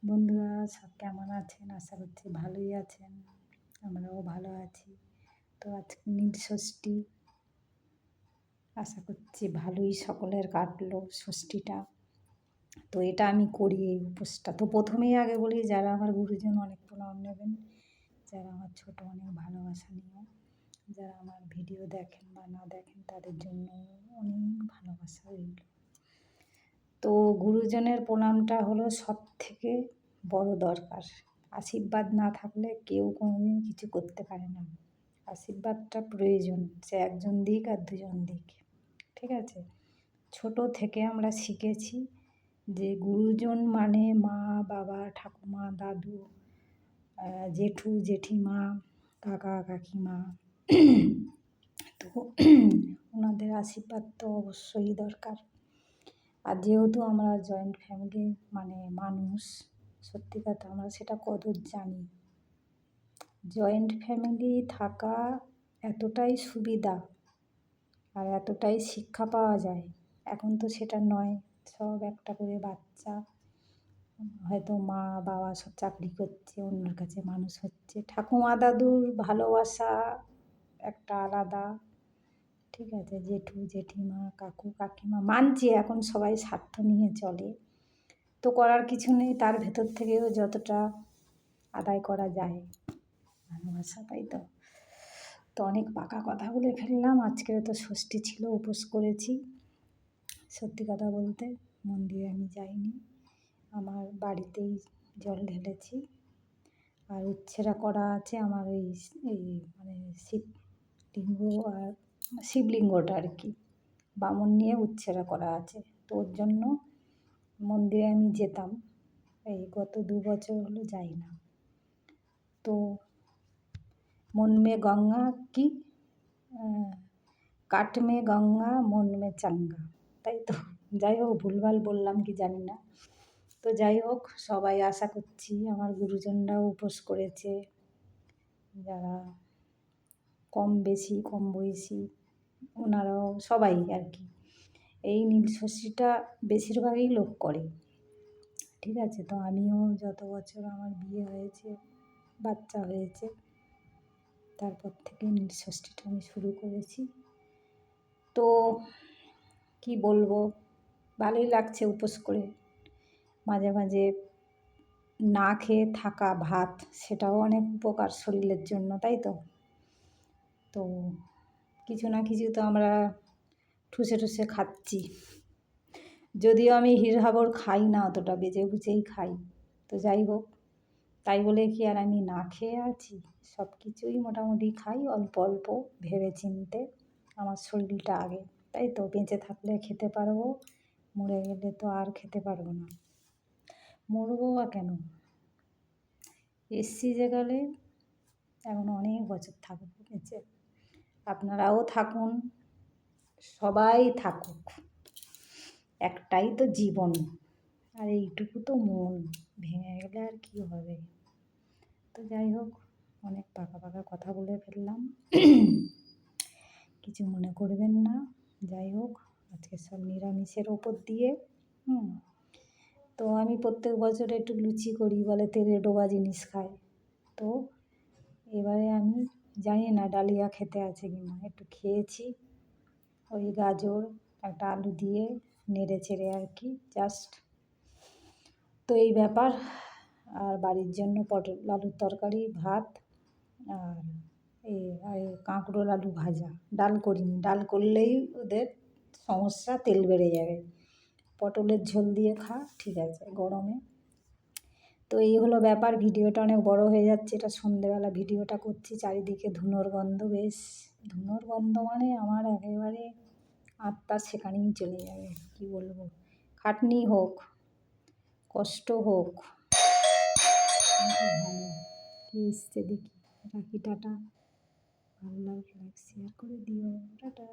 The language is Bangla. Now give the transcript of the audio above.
বন্ধুরা সব কেমন আছেন? আশা করছি ভালোই আছেন। আমরাও ভালো আছি। তো আজকে নীলষষ্ঠী, আশা করছি ভালোই সকলের কাটলো ষষ্ঠীটা। তো এটা আমি করি, এই উপোসটা। তো প্রথমেই আগে বলি, যারা আমার গুরুজন অনেক প্রণাম নেবেন, যারা আমার ছোট অনেক ভালোবাসা নিও, যারা আমার ভিডিও দেখেন বা না দেখেন তাদের জন্য অনেক ভালোবাসা রইল। তো গুরুজনের প্রণামটা হলো সবথেকে বড় দরকার। আশীর্বাদ না থাকলে কেউ কোনোদিন কিছু করতে পারে না। আশীর্বাদটা প্রয়োজন, সে একজন দিক আর দুজন দিক, ঠিক আছে? ছোট থেকে আমরা শিখেছি যে গুরুজন মানে মা, বাবা, ঠাকুমা, দাদু, জেঠু, জেঠিমা, কাকা, কাকিমা। তো ওনাদের আশীর্বাদ তো অবশ্যই দরকার। আর যেহেতু আমরা জয়েন্ট ফ্যামিলি মানে মানুষ, সত্যি কথা আমরা সেটা কদর জানি। জয়েন্ট ফ্যামিলি থাকা এতটাই সুবিধা আর এতটাই শিক্ষা পাওয়া যায়। এখন তো সেটা নয়, সব একটা করে বাচ্চা, হয়তো মা বাবা সব চাকরি করছে, অন্যের কাছে মানুষ হচ্ছে। ঠাকুমা দাদুর ভালোবাসা একটা আলাদা, ঠিক আছে? জেঠু, জেঠিমা, কাকু, কাকিমা মানছি এখন সবাই স্বার্থ নিয়ে চলে, তো করার কিছু নেই। তার ভেতর থেকেও যতটা আদায় করা যায় ভালোবাসা, তাই তো। তো অনেক পাকা কথা বলে ফেললাম। আজকে তো ষষ্ঠী ছিল, উপোস করেছি। সত্যি কথা বলতে মন্দিরে আমি যাইনি, আমার বাড়িতেই জল ঢেলেছি। আর উচ্ছেরা করা আছে আমার এই মানে শিবলিঙ্গ, আর শিবলিঙ্গটা আর কি বামন নিয়ে উচ্ছেরা করা আছে। তো ওর জন্য মন্দিরে আমি যেতাম, এই গত 2 বছর হলো যাই না। তো মন মে গঙ্গা কি, কাট মে গঙ্গা মন মে চাঙ্গা, তাই তো। যাই হোক, ভুলভাল বললাম কি জানি না। তো যাই হোক, সবাই আশা করছি আমার গুরুজনরাও উপোস করেছে, যারা কম বেশি কম বয়সী ওনারাও সবাই আর কি। এই নীলষষ্ঠীটা বেশিরভাগই লোক করে, ঠিক আছে? তো আমিও যত বছর আমার বিয়ে হয়েছে, বাচ্চা হয়েছে, তারপর থেকে নীলষষ্ঠীটা আমি শুরু করেছি। তো কি বলবো, ভালোই লাগছে উপোস করে। মাঝে মাঝে না খেয়ে থাকা ভাত, সেটাও অনেক উপকার শরীরের জন্য, তাই তো। তো কিছু না কিছু তো আমরা ঠুসে ঠুসে খাচ্ছি, যদিও আমি হিড়হাবড় খাই না, অতটা বেজে বুঝেই খাই। তো যাই হোক, তাই বলে কি আর আমি না খেয়ে আছি? সব কিছুই মোটামুটি খাই, অল্প অল্প ভেবে চিনতে। আমার শরীরটা আগে, তাই তো। বেঁচে থাকলে খেতে পারবো, মরে গেলে তো আর খেতে পারবো না। মরবো বা কেন, এসছি যেকালে এখন অনেক বছর থাকবো বেঁচে। আপনারাও থাকুন, সবাই থাকুক, একটাই তো জীবন, আর এইটুকু তো মন, ভেঙে গেলে আর কি হবে। তো যাই হোক, অনেক পাকা পাকা কথা বলে ফেললাম, কিছু মনে করবেন না। যাই হোক, আজকে সব নিরামিষের ওপর দিয়ে। তো আমি প্রত্যেক বছর একটু লুচি করি, বলে তেলে ডোবা জিনিস খায়। তো এবারে আমি জানি না ডালিয়া খেতে আছে কি না, একটু খেয়েছি। ওই গাজর একটা আলু দিয়ে নেড়ে চেড়ে আর কি, জাস্ট। তো এই ব্যাপার। আর বাড়ির জন্য পটল আলুর তরকারি, ভাত, আর কাঁকরোল আলু ভাজা। ডাল করিনি, ডাল করলেই ওদের সমস্যা, তেল বেড়ে যাবে। পটলের ঝোল দিয়ে খা, ঠিক আছে, গরমে। তো এই হলো ব্যাপার। ভিডিওটা অনেক বড় হয়ে যাচ্ছে, এটা সন্ধেবেলা ভিডিওটা করছি। চারিদিকে ধুনোর গন্ধ, বেশ ধুনোর গন্ধ মানে আমার একেবারে আত্মা সেখানেই চলে যাবে। কি বলবো, খাটনি হোক, কষ্ট হোক, ভালো। কে এসছে দেখি, রাখি, টাটা। ভালো লাগলে লাইক শেয়ার করে দিও, টাটা।